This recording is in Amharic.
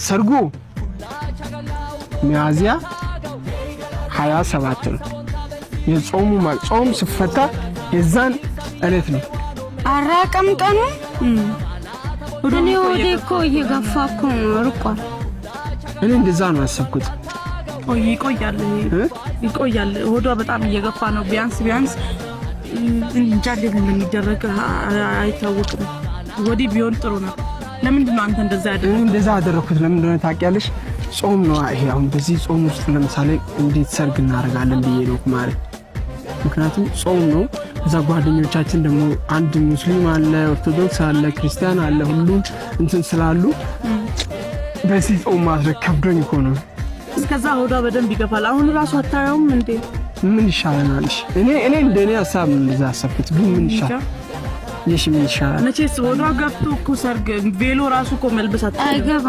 ሰርጉ ሚያዝያ 27 ነው። የጾሙ ጾም ሲፈታ የዛን እለት ነው። አራቀም ቀኑ ወደኔ ወዴኮ እየገፋኩ ርቋል። እኔ እንደዛ ነው ያሰብኩት። ይቆያል ሆዷ በጣም እየገፋ ነው። ቢያንስ እንጃል እንደሚደረግ አይታወቅም። ወዲህ ቢሆን ጥሩ ነው። ለምንድን ነው አንተ እንደዛ ያደረግከው? እንደዛ ያደረኩት ለምንድን ነው ታውቂያለሽ? ጾም ነው ይሄ። አሁን በዚህ ጾም ውስጥ ለምሳሌ እንዴት ሰርግ እናደርጋለን ብዬ ነው ማለት። ምክንያቱም ጾም ነው። እዛ ጓደኞቻችን ደግሞ አንድ ሙስሊም አለ፣ ኦርቶዶክስ አለ፣ ክርስቲያን አለ፣ ሁሉም እንትን ስላሉ በዚህ ጾም ማድረግ ከብዶኝ እኮ ነው። እስከዛ ሆዷ በደንብ ይገፋል። አሁን ራሱ አታየውም እንዴ? ምን ይሻለናል? እኔ እንደኔ ሐሳብ እንደዛ አሰብኩት። ግን ምን ይሻላል? ምን ይሻላል? መቼስ ሆዷ ገብቶ እኮ ሰርግ ቬሎ ራሱ እኮ መልበስ አይገባም።